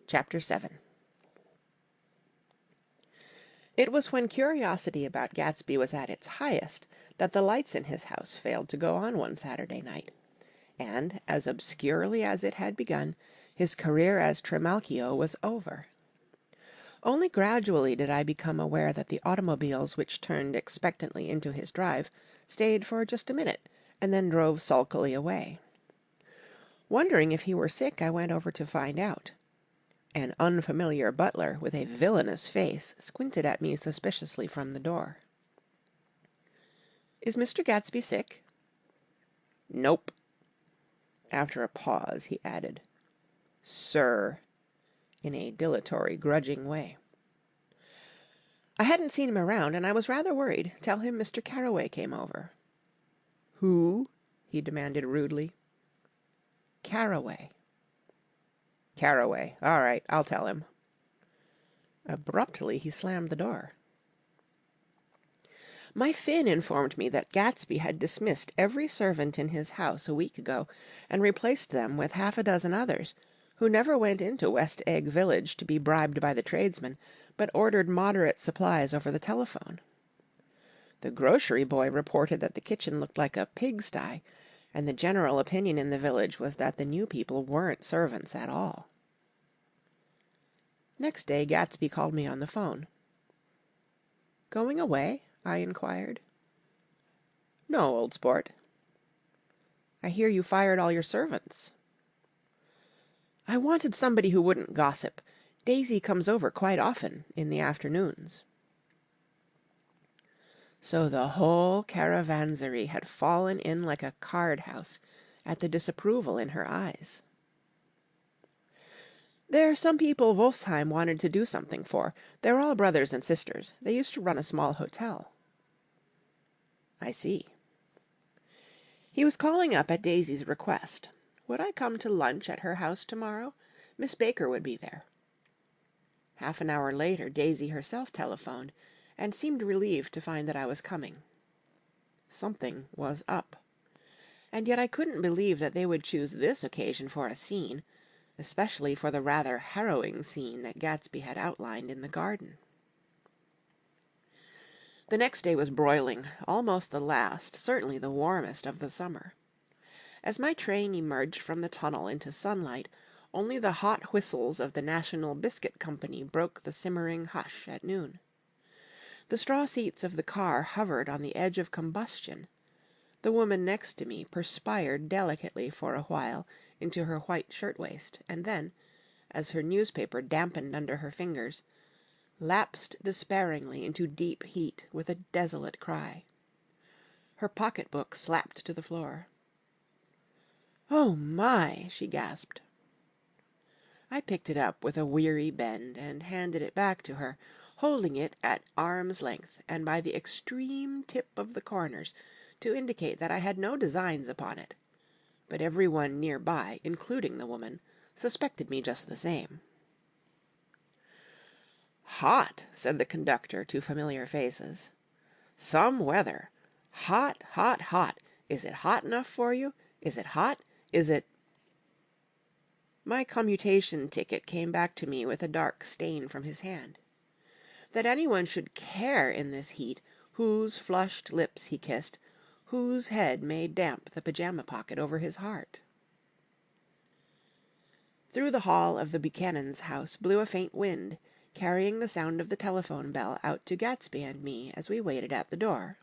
Chapter 7. It was when curiosity about Gatsby was at its highest that the lights in his house failed to go on one Saturday night, and, as obscurely as it had begun, his career as Trimalchio was over. Only gradually did I become aware that the automobiles which turned expectantly into his drive stayed for just a minute, and then drove sulkily away. Wondering if he were sick, I went over to find out. An unfamiliar butler with a villainous face squinted at me suspiciously from the door. "Is Mr. Gatsby sick?" "Nope." After a pause, he added, "Sir," in a dilatory, grudging way. I hadn't seen him around, and I was rather worried. "Tell him Mr. Carroway came over." "Who?" he demanded rudely. "Carroway." "Carroway. All right, I'll tell him." Abruptly, he slammed the door. My Finn informed me that Gatsby had dismissed every servant in his house a week ago, and replaced them with half a dozen others, who never went into West Egg Village to be bribed by the tradesmen, but ordered moderate supplies over the telephone. The grocery boy reported that the kitchen looked like a pigsty, and the general opinion in the village was that the new people weren't servants at all. Next day Gatsby called me on the phone. "Going away?" I inquired. "No, old sport." "I hear you fired all your servants." "I wanted somebody who wouldn't gossip. Daisy comes over quite often, in the afternoons." So the whole caravanserai had fallen in like a card-house at the disapproval in her eyes. "There's some people Wolfsheim wanted to do something for. They're all brothers and sisters. They used to run a small hotel." "I see." He was calling up at Daisy's request. Would I come to lunch at her house tomorrow? Miss Baker would be there. Half an hour later Daisy herself telephoned, and seemed relieved to find that I was coming. Something was up. And yet I couldn't believe that they would choose this occasion for a scene, especially for the rather harrowing scene that Gatsby had outlined in the garden. The next day was broiling, almost the last, certainly the warmest of the summer. As my train emerged from the tunnel into sunlight, only the hot whistles of the National Biscuit Company broke the simmering hush at noon. The straw seats of the car hovered on the edge of combustion. The woman next to me perspired delicately for a while into her white shirtwaist, and then, as her newspaper dampened under her fingers, lapsed despairingly into deep heat with a desolate cry. Her pocket-book slapped to the floor. "Oh, my!" she gasped. I picked it up with a weary bend and handed it back to her, holding it at arm's length and by the extreme tip of the corners to indicate that I had no designs upon it. But every one near by, including the woman, suspected me just the same. "Hot," said the conductor to familiar faces. "Some weather. Hot, hot, hot. Is it hot enough for you? Is it hot? Is it—" My commutation ticket came back to me with a dark stain from his hand. That anyone should care in this heat whose flushed lips he kissed, whose head made damp the pajama pocket over his heart. Through the hall of the Buchanan's house blew a faint wind, carrying the sound of the telephone bell out to Gatsby and me as we waited at the door.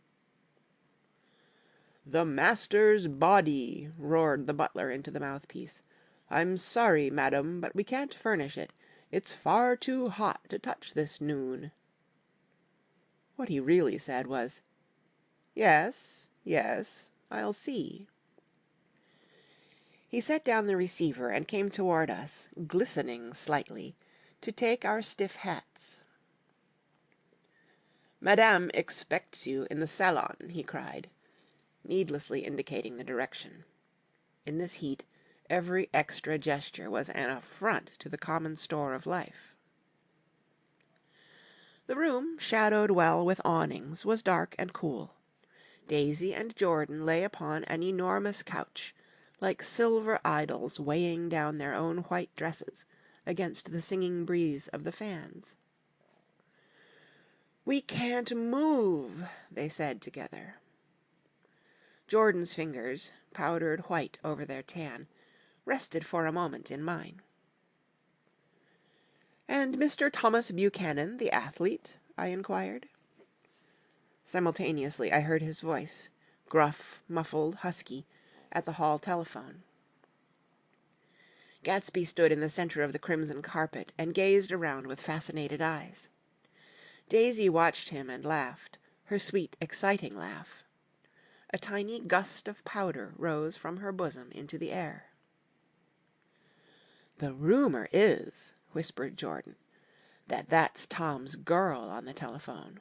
"The master's body!" roared the butler into the mouthpiece. "I'm sorry, madam, but we can't furnish it. It's far too hot to touch this noon." What he really said was, "Yes, yes, I'll see." He set down the receiver and came toward us, glistening slightly, to take our stiff hats. "Madame expects you in the salon," he cried, needlessly indicating the direction. In this heat, every extra gesture was an affront to the common store of life. The room, shadowed well with awnings, was dark and cool. Daisy and Jordan lay upon an enormous couch, like silver idols weighing down their own white dresses, against the singing breeze of the fans. "We can't move," they said together. Jordan's fingers, powdered white over their tan, rested for a moment in mine. "And Mr. Thomas Buchanan, the athlete?" I inquired. Simultaneously I heard his voice, gruff, muffled, husky, at the hall telephone. Gatsby stood in the center of the crimson carpet and gazed around with fascinated eyes. Daisy watched him and laughed, her sweet, exciting laugh. A tiny gust of powder rose from her bosom into the air. "The rumor is," whispered Jordan, "that that's Tom's girl on the telephone."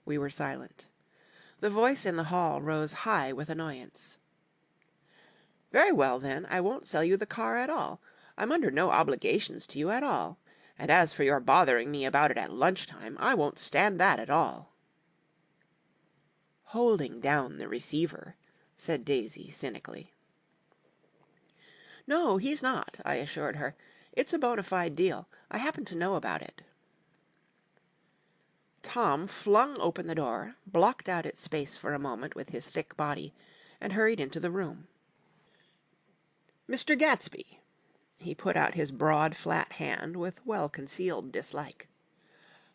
We were silent. The voice in the hall rose high with annoyance. "Very well, then, I won't sell you the car at all. I'm under no obligations to you at all. And as for your bothering me about it at lunchtime, I won't stand that at all." "Holding down the receiver," said Daisy cynically. "No, he's not," I assured her. "It's a bona fide deal. I happen to know about it." Tom flung open the door, blocked out its space for a moment with his thick body, and hurried into the room. "Mr. Gatsby." He put out his broad, flat hand with well-concealed dislike.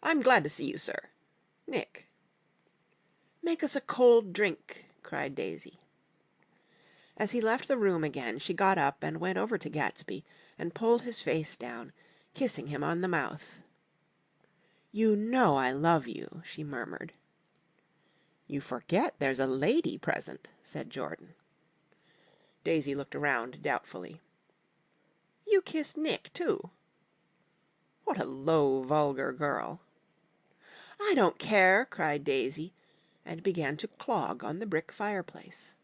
"I'm glad to see you, sir. Nick." "Make us a cold drink," cried Daisy. As he left the room again, she got up and went over to Gatsby and pulled his face down, kissing him on the mouth. "You know I love you," she murmured. "You forget there's a lady present," said Jordan. Daisy looked around doubtfully. "You kissed Nick, too." "What a low, vulgar girl." "I don't care," cried Daisy, and began to clog on the brick fireplace.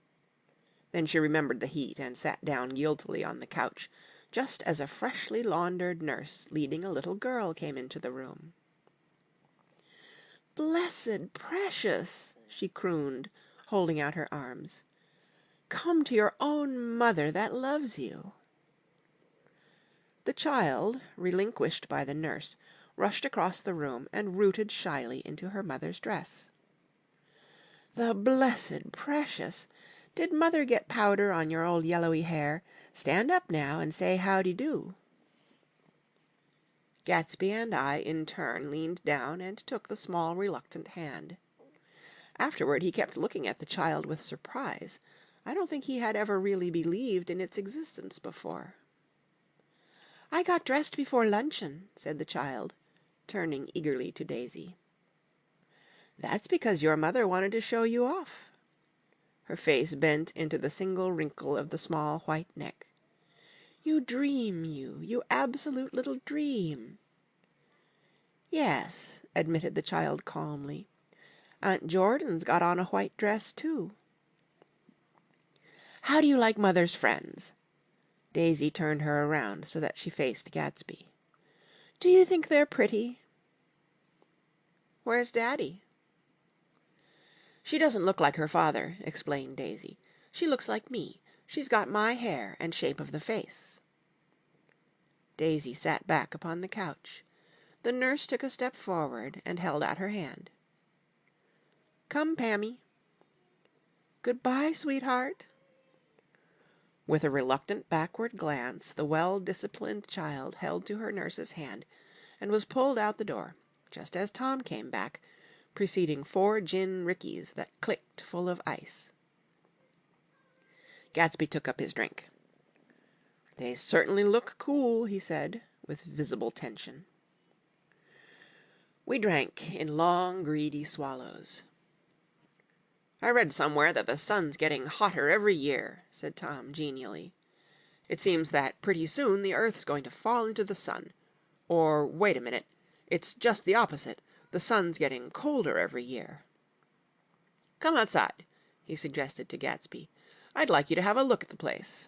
Then she remembered the heat and sat down guiltily on the couch, just as a freshly laundered nurse leading a little girl came into the room. "Blessed precious!" she crooned, holding out her arms. "Come to your own mother that loves you." The child, relinquished by the nurse, rushed across the room and rooted shyly into her mother's dress. "The blessed precious! Did mother get powder on your old yellowy hair? Stand up now and say howdy-do." Gatsby and I in turn leaned down and took the small reluctant hand. Afterward he kept looking at the child with surprise. I don't think he had ever really believed in its existence before. "I got dressed before luncheon," said the child, turning eagerly to Daisy. "That's because your mother wanted to show you off." Her face bent into the single wrinkle of the small white neck. "You dream, you absolute little dream." "Yes," admitted the child calmly. "Aunt Jordan's got on a white dress, too." "How do you like mother's friends?" Daisy turned her around so that she faced Gatsby. "Do you think they're pretty?" "Where's Daddy?" "She doesn't look like her father," explained Daisy. "She looks like me. She's got my hair and shape of the face." Daisy sat back upon the couch. The nurse took a step forward and held out her hand. "Come, Pammy." "Good-bye, sweetheart." With a reluctant backward glance, the well-disciplined child held to her nurse's hand and was pulled out the door, just as Tom came back, preceding 4 gin rickeys that clicked full of ice. Gatsby took up his drink. "They certainly look cool," he said, with visible tension. We drank in long, greedy swallows. "I read somewhere that the sun's getting hotter every year," said Tom genially. "It seems that pretty soon the Earth's going to fall into the sun. Or wait a minute, it's just the opposite. The sun's getting colder every year." "Come outside," he suggested to Gatsby. "I'd like you to have a look at the place."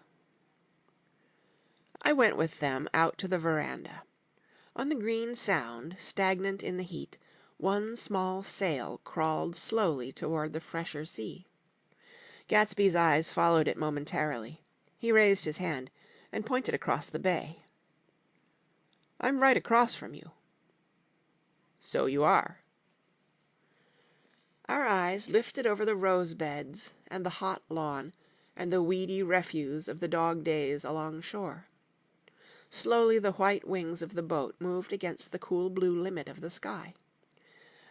I went with them out to the veranda. On the green Sound, stagnant in the heat, one small sail crawled slowly toward the fresher sea. Gatsby's eyes followed it momentarily. He raised his hand and pointed across the bay. I'm right across from you." "So you are." Our eyes lifted over the rose beds and the hot lawn and the weedy refuse of the dog days along shore. Slowly the white wings of the boat moved against the cool blue limit of the sky.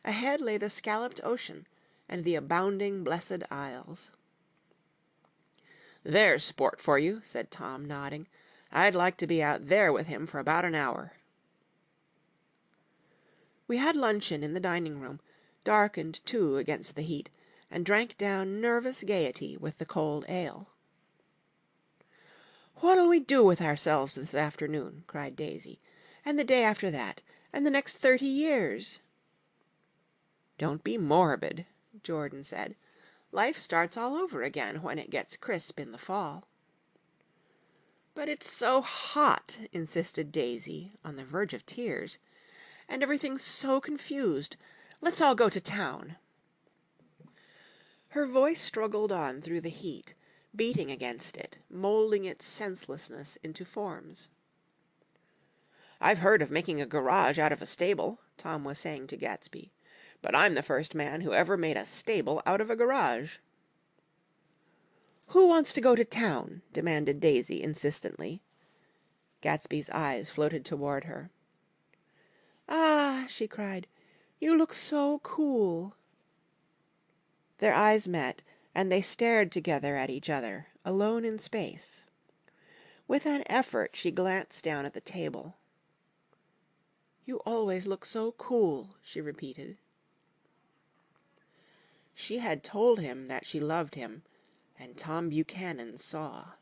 Ahead lay the scalloped ocean and the abounding blessed isles. "There's sport for you," said Tom, nodding. "I'd like to be out there with him for about an hour." We had luncheon in the dining-room, darkened too against the heat, and drank down nervous gaiety with the cold ale. "What'll we do with ourselves this afternoon?" cried Daisy. "And the day after that? And the next 30 years?" "Don't be morbid," Jordan said. "Life starts all over again when it gets crisp in the fall." "But it's so hot," insisted Daisy, on the verge of tears. "And everything's so confused. Let's all go to town." Her voice struggled on through the heat, beating against it, moulding its senselessness into forms. "I've heard of making a garage out of a stable," Tom was saying to Gatsby. "But I'm the first man who ever made a stable out of a garage." "Who wants to go to town?" demanded Daisy insistently. Gatsby's eyes floated toward her. "Ah," she cried, "you look so cool." Their eyes met, and they stared together at each other, alone in space. With an effort she glanced down at the table. "You always look so cool," she repeated. She had told him that she loved him, and Tom Buchanan saw.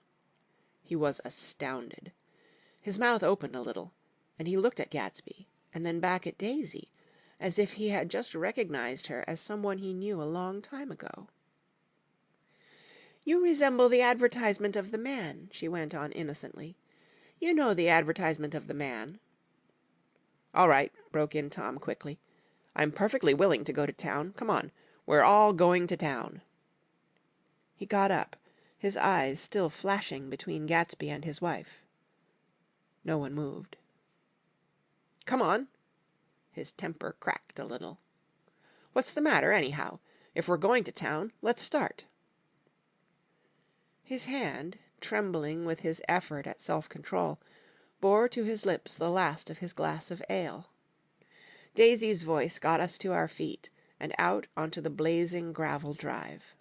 He was astounded. His mouth opened a little, and he looked at Gatsby, and then back at Daisy, as if he had just recognized her as someone he knew a long time ago. "You resemble the advertisement of the Man," she went on innocently. "You know the advertisement of the Man." "All right," broke in Tom quickly. "I'm perfectly willing to go to town. Come on. We're all going to town." He got up, his eyes still flashing between Gatsby and his wife. No one moved. "Come on." His temper cracked a little. "What's the matter, anyhow? If we're going to town, let's start." His hand, trembling with his effort at self-control, bore to his lips the last of his glass of ale. Daisy's voice got us to our feet and out onto the blazing gravel drive.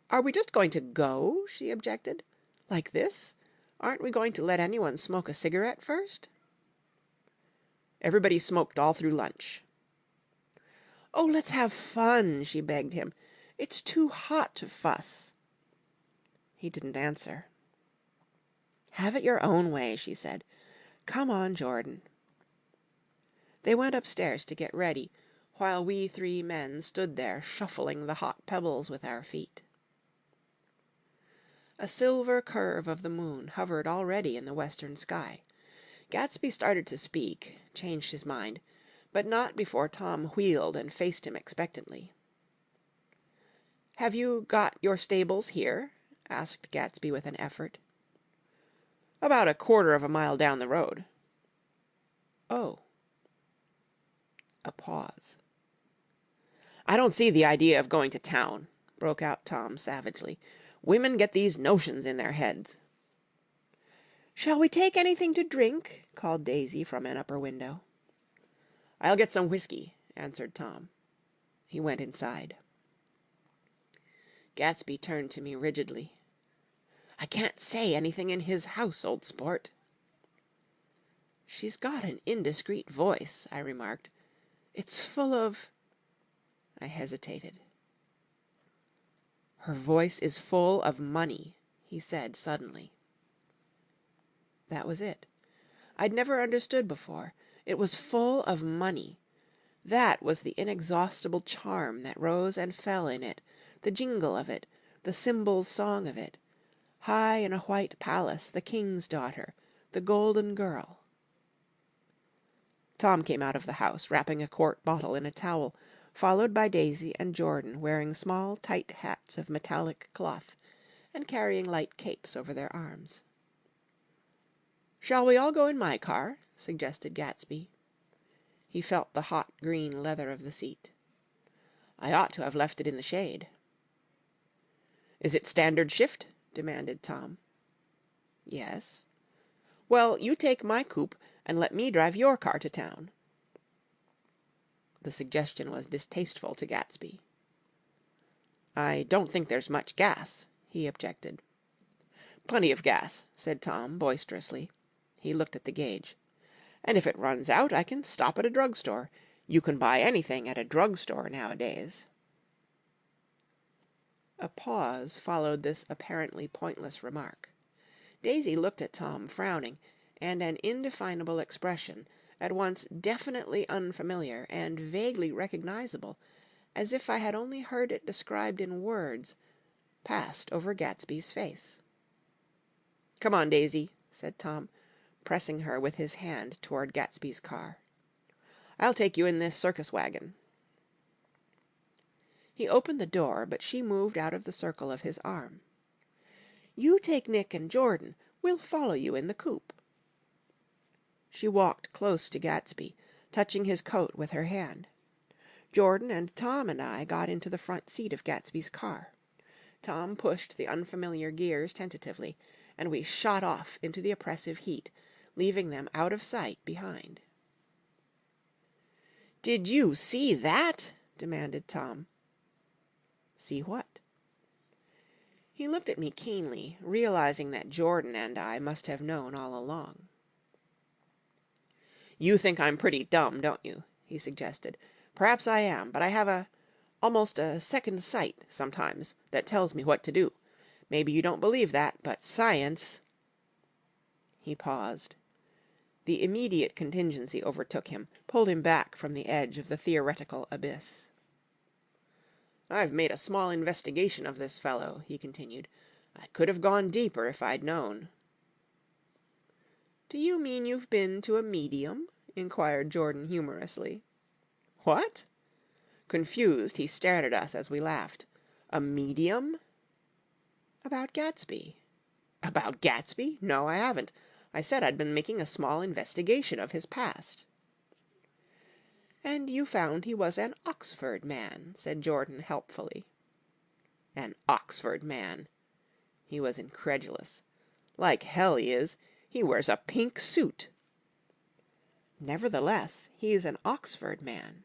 "Are we just going to go?" she objected. "Like this? Aren't we going to let anyone smoke a cigarette first?" "Everybody smoked all through lunch." "Oh, let's have fun," she begged him. "It's too hot to fuss." He didn't answer. "Have it your own way," she said. "Come on, Jordan." They went upstairs to get ready, while we 3 men stood there shuffling the hot pebbles with our feet. A silver curve of the moon hovered already in the western sky. Gatsby started to speak, changed his mind, but not before Tom wheeled and faced him expectantly. "Have you got your stables here?" asked Gatsby with an effort. "About a quarter of a mile down the road." "Oh." A pause. "I don't see the idea of going to town," broke out Tom savagely. "Women get these notions in their heads." "Shall we take anything to drink?" called Daisy from an upper window. "I'll get some whiskey," answered Tom. He went inside. Gatsby turned to me rigidly. "I can't say anything in his house, old sport." "She's got an indiscreet voice," I remarked. "It's full of—" I hesitated. "Her voice is full of money," he said suddenly. That was it. I'd never understood before. It was full of money. That was the inexhaustible charm that rose and fell in it, the jingle of it, the cymbal's song of it. High in a white palace, the king's daughter, the golden girl. Tom came out of the house, wrapping a quart bottle in a towel, followed by Daisy and Jordan wearing small tight hats of metallic cloth, and carrying light capes over their arms. "Shall we all go in my car?" suggested Gatsby. He felt the hot green leather of the seat. "I ought to have left it in the shade." "Is it standard shift?" demanded Tom. "Yes." "Well, you take my coupe and let me drive your car to town." The suggestion was distasteful to Gatsby. "I don't think there's much gas," he objected. "Plenty of gas," said Tom boisterously. He looked at the gauge. "And if it runs out, I can stop at a drugstore. You can buy anything at a drugstore nowadays." A pause followed this apparently pointless remark. Daisy looked at Tom frowning, and an indefinable expression, at once definitely unfamiliar and vaguely recognizable, as if I had only heard it described in words, passed over Gatsby's face. "Come on, Daisy," said Tom, pressing her with his hand toward Gatsby's car. "I'll take you in this circus wagon." He opened the door, but she moved out of the circle of his arm. "You take Nick and Jordan. We'll follow you in the coupe." She walked close to Gatsby, touching his coat with her hand. Jordan and Tom and I got into the front seat of Gatsby's car. Tom pushed the unfamiliar gears tentatively, and we shot off into the oppressive heat, leaving them out of sight behind. "Did you see that?" demanded Tom. "See what?" He looked at me keenly, realizing that Jordan and I must have known all along. "You think I'm pretty dumb, don't you?" he suggested. "Perhaps I am, but I have almost a second sight, sometimes, that tells me what to do. Maybe you don't believe that, but science—" He paused. The immediate contingency overtook him, pulled him back from the edge of the theoretical abyss. "I've made a small investigation of this fellow," he continued. "I could have gone deeper if I'd known." "Do you mean you've been to a medium?" inquired Jordan humorously. "What?" Confused, he stared at us as we laughed. "A medium?" "About Gatsby." "About Gatsby? No, I haven't. I said I'd been making a small investigation of his past." "And you found he was an Oxford man," said Jordan helpfully. "An Oxford man!" He was incredulous. "Like hell he is. He wears a pink suit." "Nevertheless, he's an Oxford man."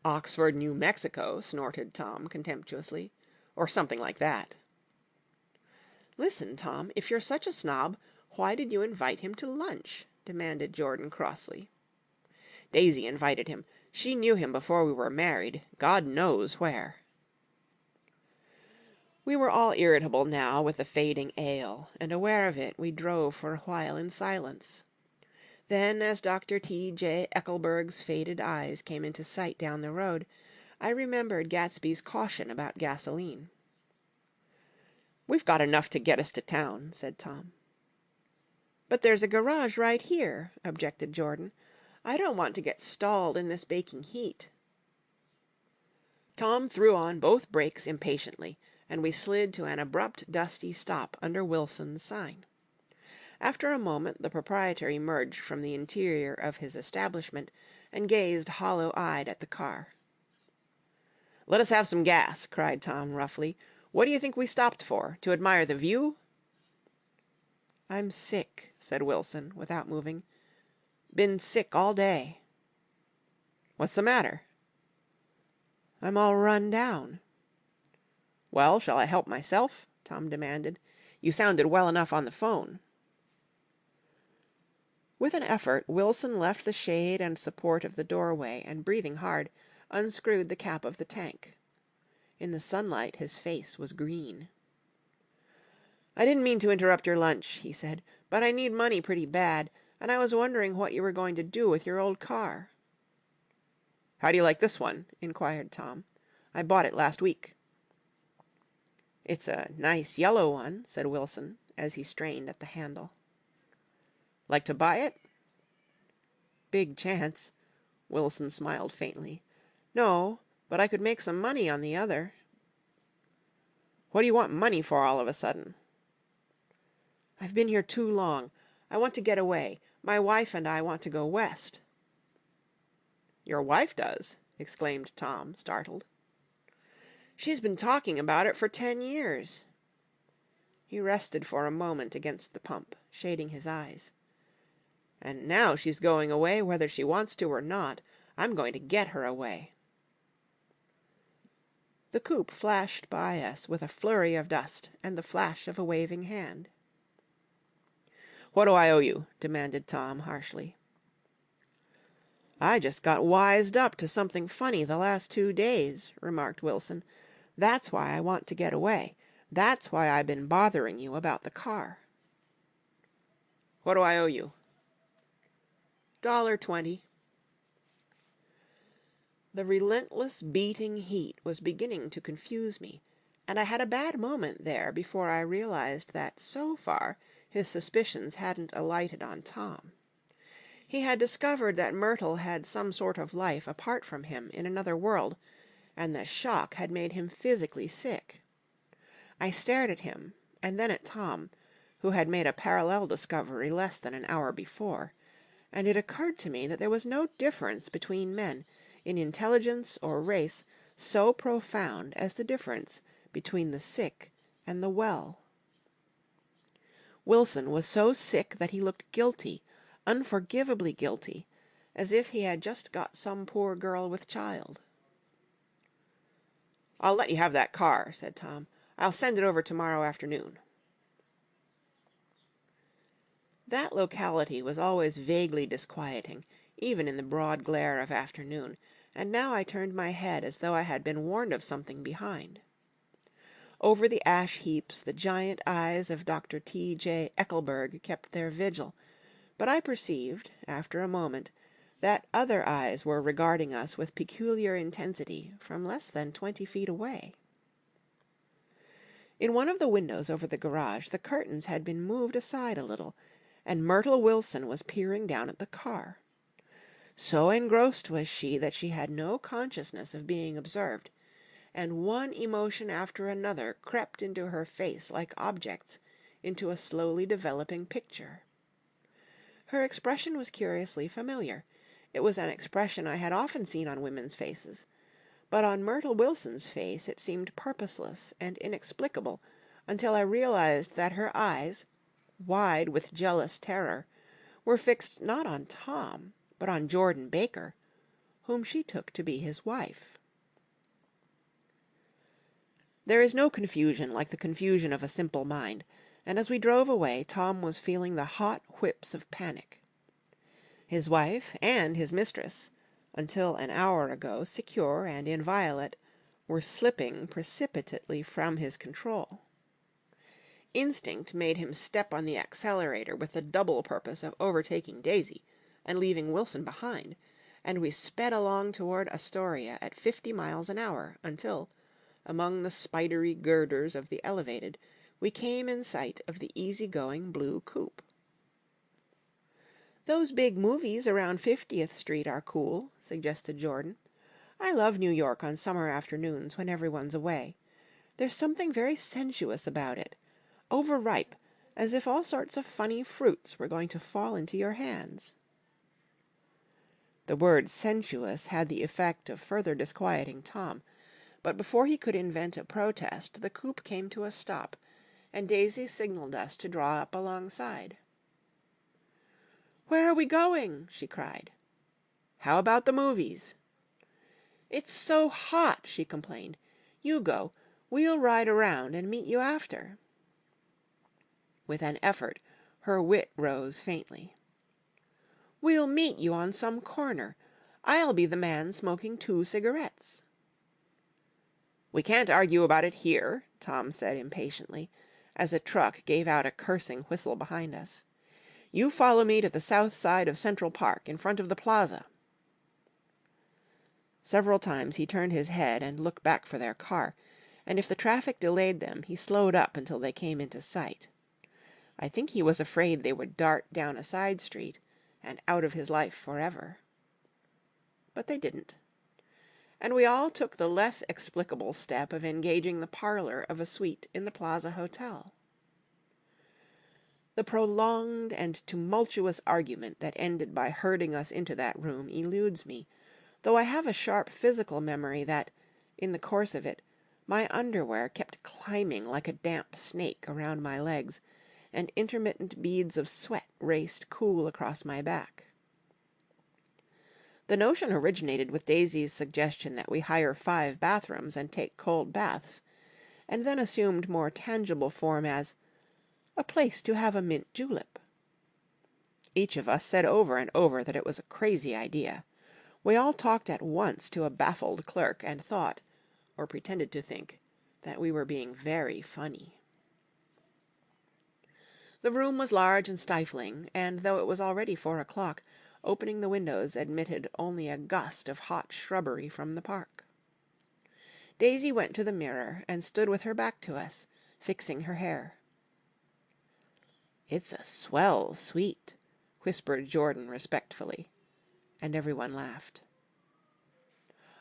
"Oxford, New Mexico," snorted Tom contemptuously. "Or something like that." "Listen, Tom, if you're such a snob, why did you invite him to lunch?" demanded Jordan crossly. "Daisy invited him. She knew him before we were married, God knows where." We were all irritable now with the fading ale, and aware of it, we drove for a while in silence. Then, as Dr. T.J. Eckelberg's faded eyes came into sight down the road, I remembered Gatsby's caution about gasoline. "We've got enough to get us to town," said Tom. "But there's a garage right here," objected Jordan. "I don't want to get stalled in this baking heat." Tom threw on both brakes impatiently, and we slid to an abrupt, dusty stop under Wilson's sign. After a moment the proprietor emerged from the interior of his establishment and gazed hollow-eyed at the car. "Let us have some gas," cried Tom roughly. "What do you think we stopped for? To admire the view?" "I'm sick," said Wilson, without moving. "Been sick all day." "What's the matter?" "I'm all run down." "Well, shall I help myself?" Tom demanded. "You sounded well enough on the phone." With an effort, Wilson left the shade and support of the doorway and, breathing hard, unscrewed the cap of the tank. In the sunlight his face was green. "I didn't mean to interrupt your lunch," he said, "but I need money pretty bad, and I was wondering what you were going to do with your old car." "How do you like this one?" inquired Tom. "I bought it last week." "It's a nice yellow one," said Wilson, as he strained at the handle. "Like to buy it?" "Big chance." Wilson smiled faintly. "No, but I could make some money on the other." "What do you want money for all of a sudden?" "I've been here too long. I want to get away. My wife and I want to go west." "Your wife does?" exclaimed Tom, startled. "She's been talking about it for 10 years." He rested for a moment against the pump, shading his eyes. "And now she's going away whether she wants to or not. I'm going to get her away." The coupe flashed by us with a flurry of dust and the flash of a waving hand. "What do I owe you?" demanded Tom harshly. "I just got wised up to something funny the last 2 days," remarked Wilson. "That's why I want to get away. That's why I been bothering you about the car." "What do I owe you?" $1.20. The relentless beating heat was beginning to confuse me, and I had a bad moment there before I realized that so far his suspicions hadn't alighted on Tom. He had discovered that Myrtle had some sort of life apart from him in another world, and the shock had made him physically sick. I stared at him, and then at Tom, who had made a parallel discovery less than an hour before, and it occurred to me that there was no difference between men in intelligence or race so profound as the difference between the sick and the well. Wilson was so sick that he looked guilty, unforgivably guilty, as if he had just got some poor girl with child. "I'll let you have that car," said Tom. "I'll send it over tomorrow afternoon." That locality was always vaguely disquieting, even in the broad glare of afternoon, and now I turned my head as though I had been warned of something behind. Over the ash heaps the giant eyes of Dr. T.J. Eckelberg kept their vigil, but I perceived, after a moment, that other eyes were regarding us with peculiar intensity from less than 20 feet away. In one of the windows over the garage the curtains had been moved aside a little, and Myrtle Wilson was peering down at the car. So engrossed was she that she had no consciousness of being observed, and one emotion after another crept into her face like objects into a slowly developing picture. Her expression was curiously familiar. It was an expression I had often seen on women's faces, but on Myrtle Wilson's face it seemed purposeless and inexplicable until I realized that her eyes, wide with jealous terror, were fixed not on Tom, but on Jordan Baker, whom she took to be his wife. There is no confusion like the confusion of a simple mind, and as we drove away Tom was feeling the hot whips of panic. His wife and his mistress, until an hour ago secure and inviolate, were slipping precipitately from his control. Instinct made him step on the accelerator with the double purpose of overtaking Daisy and leaving Wilson behind, and we sped along toward Astoria at 50 miles an hour until, among the spidery girders of the elevated, we came in sight of the easy-going blue coupe. "Those big movies around 50th Street are cool," suggested Jordan. "I love New York on summer afternoons when everyone's away. There's something very sensuous about it. Overripe, as if all sorts of funny fruits were going to fall into your hands." The word sensuous had the effect of further disquieting Tom, but before he could invent a protest the coupe came to a stop, and Daisy signaled us to draw up alongside. "Where are we going?" she cried. "How about the movies?" "It's so hot," she complained. "You go. We'll ride around and meet you after." With an effort, her wit rose faintly. "We'll meet you on some corner. I'll be the man smoking 2 cigarettes." "We can't argue about it here," Tom said impatiently, as a truck gave out a cursing whistle behind us. "You follow me to the south side of Central Park, in front of the plaza." Several times he turned his head and looked back for their car, and if the traffic delayed them, he slowed up until they came into sight. I think he was afraid they would dart down a side street and out of his life forever. But they didn't. And we all took the less explicable step of engaging the parlor of a suite in the Plaza Hotel. The prolonged and tumultuous argument that ended by herding us into that room eludes me, though I have a sharp physical memory that, in the course of it, my underwear kept climbing like a damp snake around my legs, and intermittent beads of sweat raced cool across my back. The notion originated with Daisy's suggestion that we hire 5 bathrooms and take cold baths, and then assumed more tangible form as a place to have a mint julep. Each of us said over and over that it was a crazy idea. We all talked at once to a baffled clerk and thought, or pretended to think, that we were being very funny. The room was large and stifling, and though it was already 4 o'clock, opening the windows admitted only a gust of hot shrubbery from the park. Daisy went to the mirror and stood with her back to us, fixing her hair. "It's a swell suite," whispered Jordan respectfully, and everyone laughed.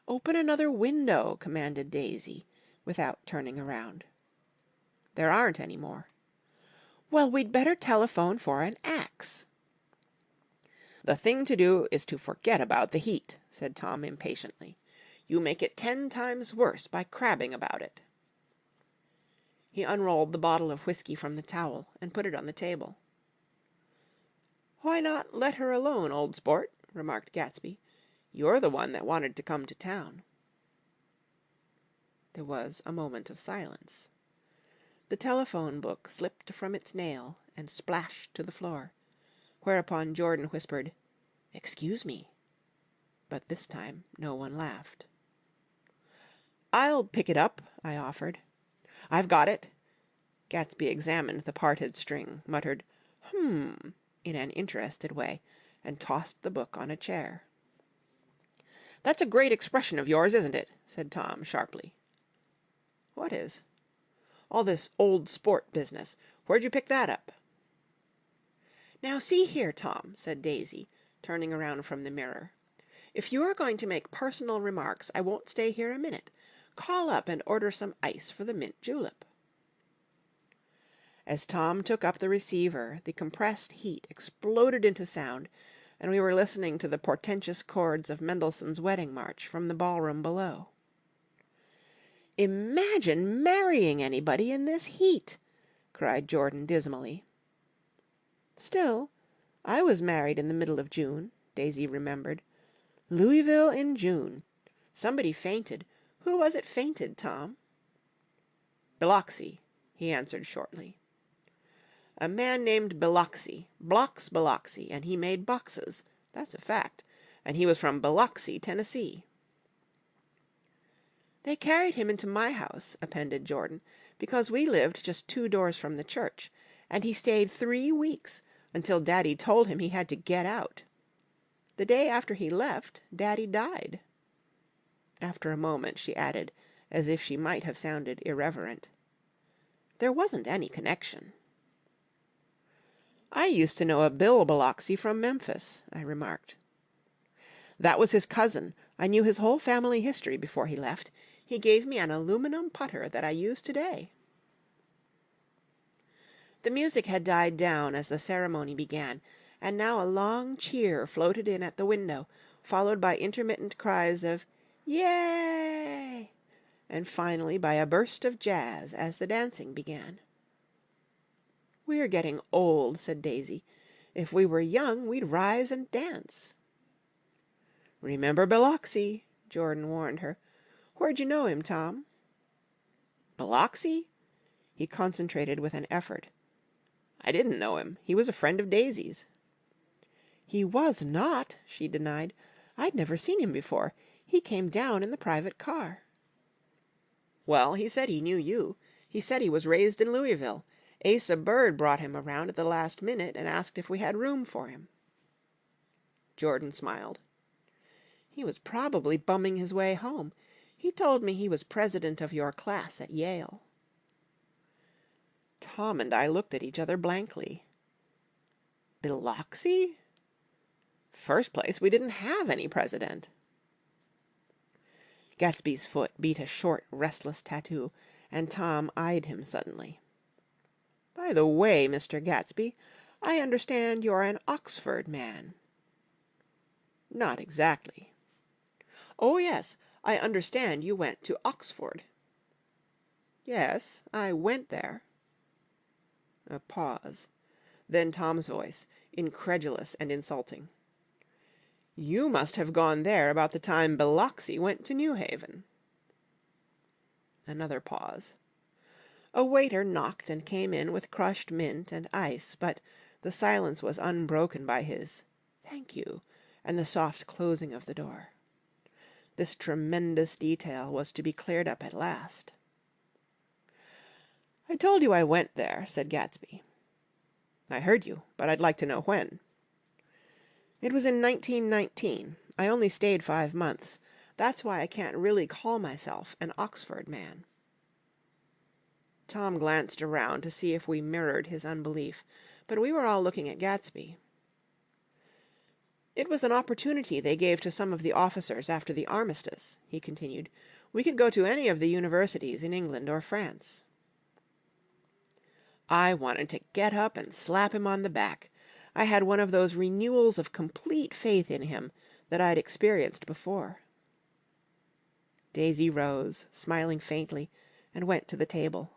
"Open another window," commanded Daisy, without turning around. "There aren't any more." "Well, we'd better telephone for an axe." "The thing to do is to forget about the heat," said Tom impatiently. "You make it 10 times worse by crabbing about it." He unrolled the bottle of whiskey from the towel and put it on the table. "Why not let her alone, old sport?" remarked Gatsby. "You're the one that wanted to come to town." There was a moment of silence. The telephone book slipped from its nail and splashed to the floor, whereupon Jordan whispered, "Excuse me," but this time no one laughed. "I'll pick it up," I offered. "I've got it." Gatsby examined the parted string, muttered "Hmm" in an interested way, and tossed the book on a chair. "That's a great expression of yours, isn't it?" said Tom sharply. "What is?" "All this old sport business. Where'd you pick that up?" "Now see here, Tom," said Daisy, turning around from the mirror. "If you are going to make personal remarks, I won't stay here a minute. Call up and order some ice for the mint julep." As Tom took up the receiver, the compressed heat exploded into sound, and we were listening to the portentous chords of Mendelssohn's Wedding March from the ballroom below. "Imagine marrying anybody in this heat!" cried Jordan dismally. "Still, I was married in the middle of June," Daisy remembered. "Louisville in June. Somebody fainted. Who was it fainted, Tom?" "Biloxi," he answered shortly. "A man named Biloxi, Blocks Biloxi, and he made boxes. That's a fact. And he was from Biloxi, Tennessee." "They carried him into my house," appended Jordan, "because we lived just 2 doors from the church, and he stayed 3 weeks, until Daddy told him he had to get out. The day after he left, Daddy died." After a moment she added, as if she might have sounded irreverent, "There wasn't any connection." "I used to know a Bill Biloxi from Memphis," I remarked. "That was his cousin. I knew his whole family history before he left. He gave me an aluminum putter that I use today." The music had died down as the ceremony began, and now a long cheer floated in at the window, followed by intermittent cries of "Yay!" and finally by a burst of jazz as the dancing began. "We're getting old," said Daisy. "If we were young, we'd rise and dance." "Remember Biloxi," Jordan warned her. "Where'd you know him, Tom?" "Biloxi?" He concentrated with an effort. "I didn't know him. He was a friend of Daisy's." "He was not," she denied. "I'd never seen him before. He came down in the private car." "Well, he said he knew you. He said he was raised in Louisville. Asa Bird brought him around at the last minute and asked if we had room for him." Jordan smiled. "He was probably bumming his way home. He told me he was president of your class at Yale." Tom and I looked at each other blankly. "Biloxi? First place, we didn't have any president." Gatsby's foot beat a short, restless tattoo, and Tom eyed him suddenly. By the way, Mr. Gatsby, I understand you're an Oxford man." "Not exactly." "Oh, yes, I understand you went to Oxford." "Yes, I went there." A pause. Then Tom's voice, incredulous and insulting. "You must have gone there about the time Biloxi went to New Haven." Another pause. A waiter knocked and came in with crushed mint and ice, but the silence was unbroken by his "Thank you," and the soft closing of the door. This tremendous detail was to be cleared up at last. "I told you I went there," said Gatsby. "I heard you, but I'd like to know when." "It was in 1919. I only stayed 5 months. That's why I can't really call myself an Oxford man." Tom glanced around to see if we mirrored his unbelief, but we were all looking at Gatsby. "It was an opportunity they gave to some of the officers after the armistice," he continued. "We could go to any of the universities in England or France." I wanted to get up and slap him on the back. I had one of those renewals of complete faith in him that I'd experienced before. Daisy rose, smiling faintly, and went to the table.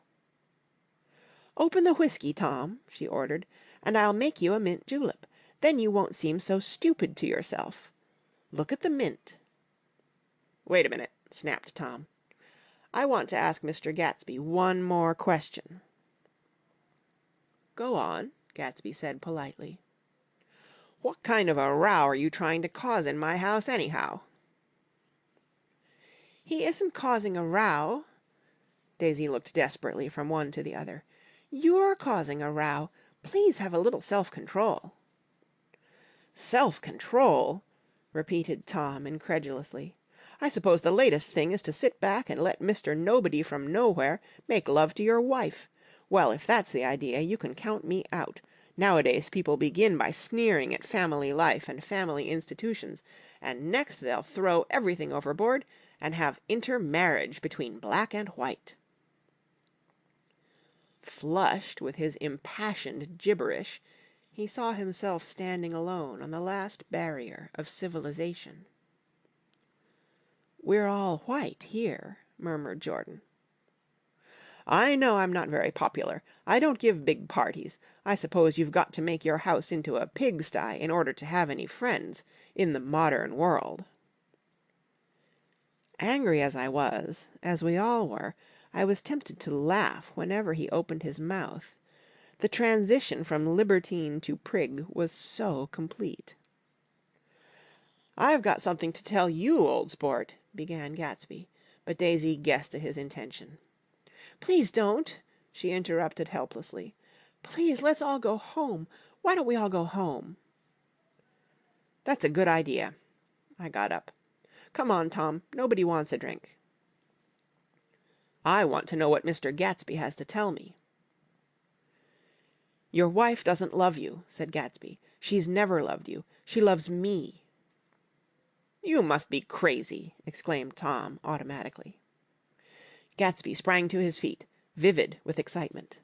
"Open the whiskey, Tom," she ordered, "and I'll make you a mint julep. Then you won't seem so stupid to yourself. Look at the mint." "Wait a minute," snapped Tom. "I want to ask Mr. Gatsby one more question." "Go on," Gatsby said politely. "What kind of a row are you trying to cause in my house, anyhow?" "He isn't causing a row." Daisy looked desperately from one to the other. "You're causing a row. Please have a little self-control." "Self-control!" repeated Tom incredulously. "I suppose the latest thing is to sit back and let Mr. Nobody from Nowhere make love to your wife. Well, if that's the idea, you can count me out. Nowadays people begin by sneering at family life and family institutions, and next they'll throw everything overboard and have intermarriage between black and white." Flushed with his impassioned gibberish, he saw himself standing alone on the last barrier of civilization. "We're all white here," murmured Jordan. "I know I'm not very popular. I don't give big parties. I suppose you've got to make your house into a pigsty in order to have any friends in the modern world." Angry as I was, as we all were, I was tempted to laugh whenever he opened his mouth. The transition from libertine to prig was so complete. "I've got something to tell you, old sport," began Gatsby, but Daisy guessed at his intention. "Please don't," she interrupted helplessly. "Please, let's all go home. Why don't we all go home?" "That's a good idea." I got up. "Come on, Tom. Nobody wants a drink." "I want to know what Mr. Gatsby has to tell me." "Your wife doesn't love you," said Gatsby. "She's never loved you. She loves me." "You must be crazy!" exclaimed Tom automatically. Gatsby sprang to his feet, vivid with excitement.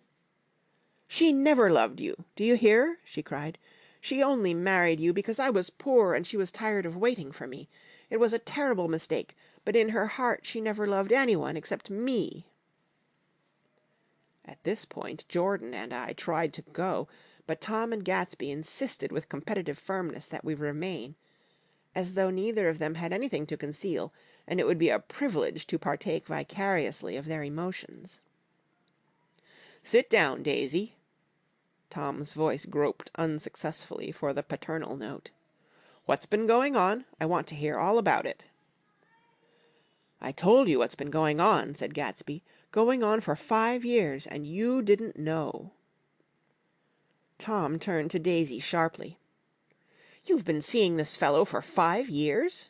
"She never loved you. Do you hear?" she cried. "She only married you because I was poor and she was tired of waiting for me. It was a terrible mistake, but in her heart she never loved anyone except me." At this point Jordan and I tried to go, but Tom and Gatsby insisted with competitive firmness that we remain, as though neither of them had anything to conceal, and it would be a privilege to partake vicariously of their emotions. "Sit down, Daisy." Tom's voice groped unsuccessfully for the paternal note. "What's been going on? I want to hear all about it." "I told you what's been going on," said Gatsby. "Going on for 5 years, and you didn't know." Tom turned to Daisy sharply. "You've been seeing this fellow for 5 years?"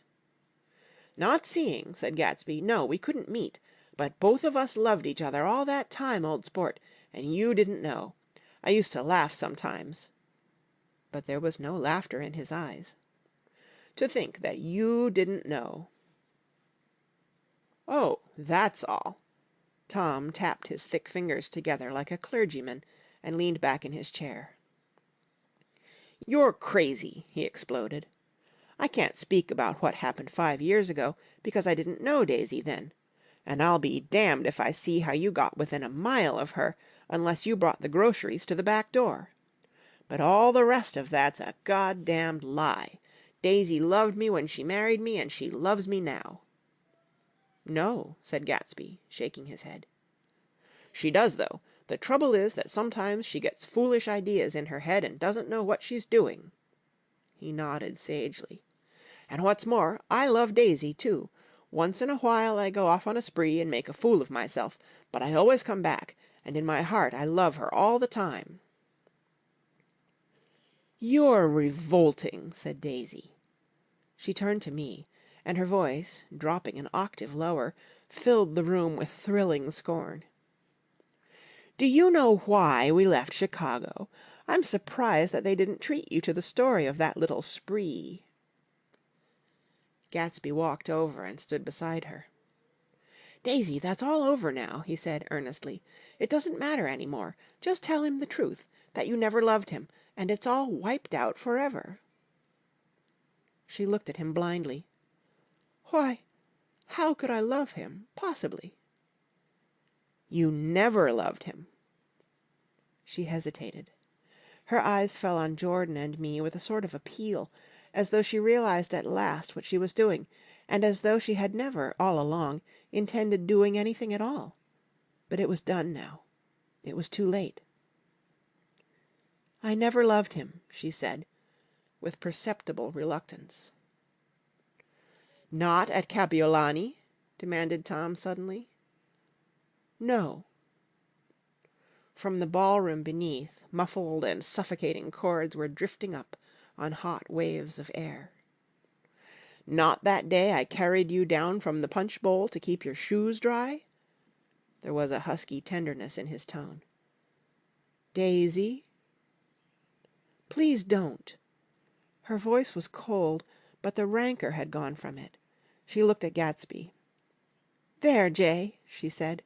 "Not seeing," said Gatsby. "No, we couldn't meet. But both of us loved each other all that time, old sport, and you didn't know. I used to laugh sometimes." But there was no laughter in his eyes. "To think that you didn't know." "Oh, that's all." Tom tapped his thick fingers together like a clergyman, and leaned back in his chair. "You're crazy," he exploded. "I can't speak about what happened 5 years ago, because I didn't know Daisy then. And I'll be damned if I see how you got within a mile of her unless you brought the groceries to the back door. But all the rest of that's a goddamned lie. Daisy loved me when she married me, and she loves me now." "No," said Gatsby, shaking his head. "She does, though. The trouble is that sometimes she gets foolish ideas in her head and doesn't know what she's doing." He nodded sagely. "And what's more, I love Daisy, too. Once in a while I go off on a spree and make a fool of myself, but I always come back, and in my heart I love her all the time." "You're revolting," said Daisy. She turned to me, and her voice, dropping an octave lower, filled the room with thrilling scorn. "Do you know why we left Chicago? I'm surprised that they didn't treat you to the story of that little spree." Gatsby walked over and stood beside her. "Daisy, that's all over now," he said earnestly. "It doesn't matter any more. Just tell him the truth, that you never loved him, and it's all wiped out forever." She looked at him blindly. "Why, how could I love him, possibly?" "You never loved him." She hesitated. Her eyes fell on Jordan and me with a sort of appeal, as though she realized at last what she was doing, and as though she had never, all along, intended doing anything at all. But it was done now. It was too late. "I never loved him," she said, with perceptible reluctance. "Not at Kapiolani?" demanded Tom suddenly. "No." From the ballroom beneath, muffled and suffocating chords were drifting up on hot waves of air. "Not that day I carried you down from the punch bowl to keep your shoes dry?" There was a husky tenderness in his tone. "Daisy?" "Please don't." Her voice was cold, but the rancor had gone from it. She looked at Gatsby. "There, Jay," she said,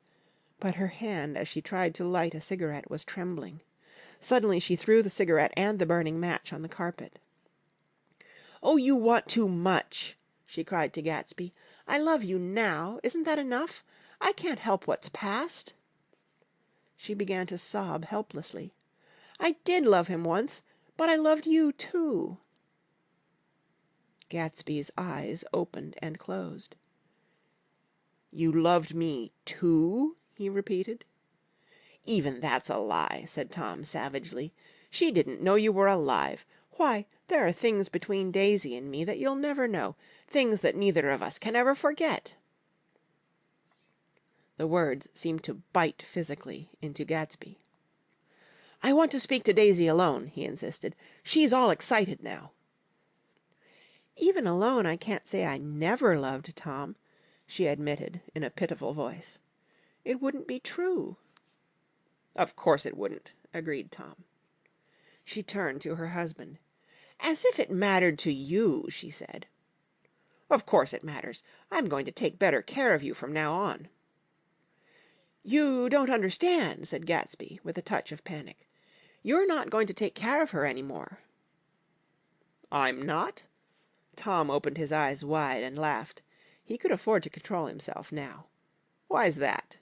but her hand as she tried to light a cigarette was trembling. Suddenly she threw the cigarette and the burning match on the carpet. "Oh, you want too much!" she cried to Gatsby. "I love you now. Isn't that enough? I can't help what's past." She began to sob helplessly. "I did love him once, but I loved you too." Gatsby's eyes opened and closed. "You loved me too?" he repeated. "Even that's a lie," said Tom savagely. "She didn't know you were alive. Why, there are things between Daisy and me that you'll never know, things that neither of us can ever forget." The words seemed to bite physically into Gatsby. "I want to speak to Daisy alone," he insisted. "She's all excited now." "Even alone I can't say I never loved Tom," she admitted in a pitiful voice. "It wouldn't be true." "Of course it wouldn't," agreed Tom. She turned to her husband. "As if it mattered to you," she said. "Of course it matters. I'm going to take better care of you from now on." "You don't understand," said Gatsby, with a touch of panic. "You're not going to take care of her any more." "I'm not?" Tom opened his eyes wide and laughed. He could afford to control himself now. "Why's that?"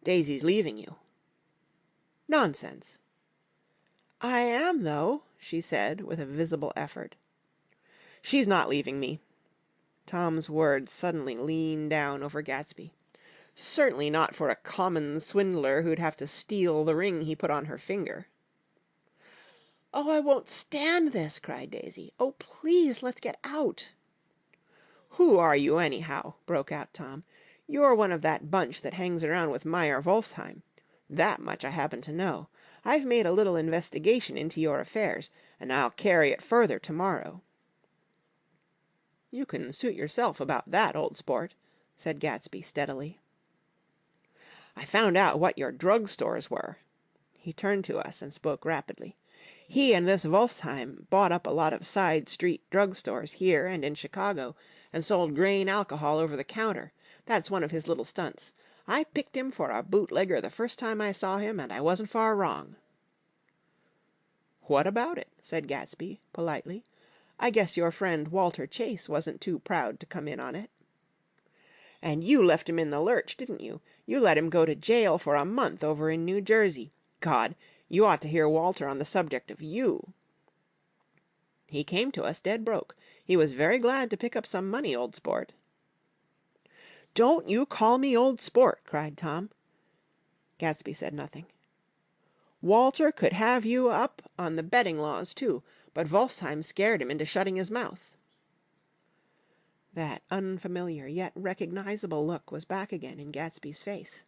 "Daisy's leaving you." "Nonsense." "I am, though," she said, with a visible effort. "She's not leaving me." Tom's words suddenly leaned down over Gatsby. "Certainly not for a common swindler who'd have to steal the ring he put on her finger." "Oh, I won't stand this!" cried Daisy. "Oh, please, let's get out!" "Who are you, anyhow?" broke out Tom. "You're one of that bunch that hangs around with Meyer Wolfsheim. That much I happen to know. I've made a little investigation into your affairs, and I'll carry it further tomorrow." "You can suit yourself about that, old sport," said Gatsby steadily. "I found out what your drug stores were." He turned to us and spoke rapidly. "He and this Wolfsheim bought up a lot of side street drug stores here and in Chicago and sold grain alcohol over the counter. That's one of his little stunts. I picked him for a bootlegger the first time I saw him, and I wasn't far wrong." "What about it?" said Gatsby, politely. "I guess your friend Walter Chase wasn't too proud to come in on it." "And you left him in the lurch, didn't you? You let him go to jail for a month over in New Jersey. God, you ought to hear Walter on the subject of you." "He came to us dead broke. He was very glad to pick up some money, old sport." "Don't you call me old sport," cried Tom. Gatsby said nothing. "Walter could have you up on the betting laws, too, but Wolfsheim scared him into shutting his mouth." That unfamiliar yet recognizable look was back again in Gatsby's face.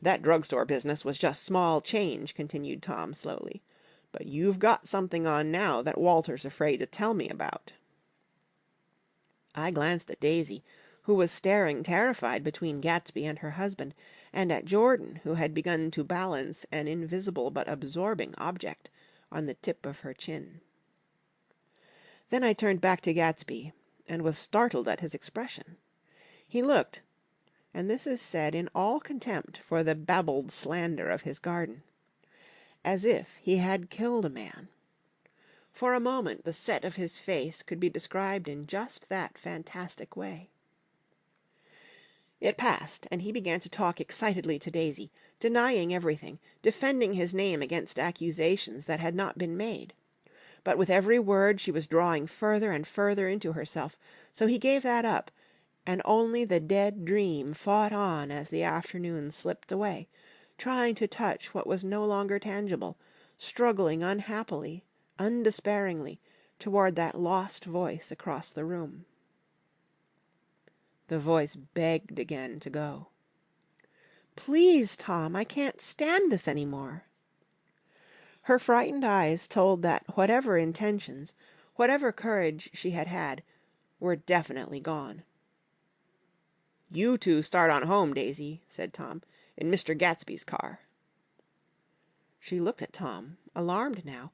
"That drugstore business was just small change," continued Tom slowly. "But you've got something on now that Walter's afraid to tell me about." I glanced at Daisy, who was staring terrified between Gatsby and her husband, and at Jordan, who had begun to balance an invisible but absorbing object on the tip of her chin. Then I turned back to Gatsby, and was startled at his expression. He looked, and this is said in all contempt for the babbled slander of his garden, as if he had killed a man. For a moment the set of his face could be described in just that fantastic way. It passed, and he began to talk excitedly to Daisy, denying everything, defending his name against accusations that had not been made. But with every word she was drawing further and further into herself, so he gave that up, and only the dead dream fought on as the afternoon slipped away, trying to touch what was no longer tangible, struggling unhappily, undespairingly, toward that lost voice across the room. The voice begged again to go. "Please, Tom, I can't stand this any more." Her frightened eyes told that whatever intentions, whatever courage she had had, were definitely gone. "You two start on home, Daisy," said Tom, "in Mr. Gatsby's car." She looked at Tom, alarmed now,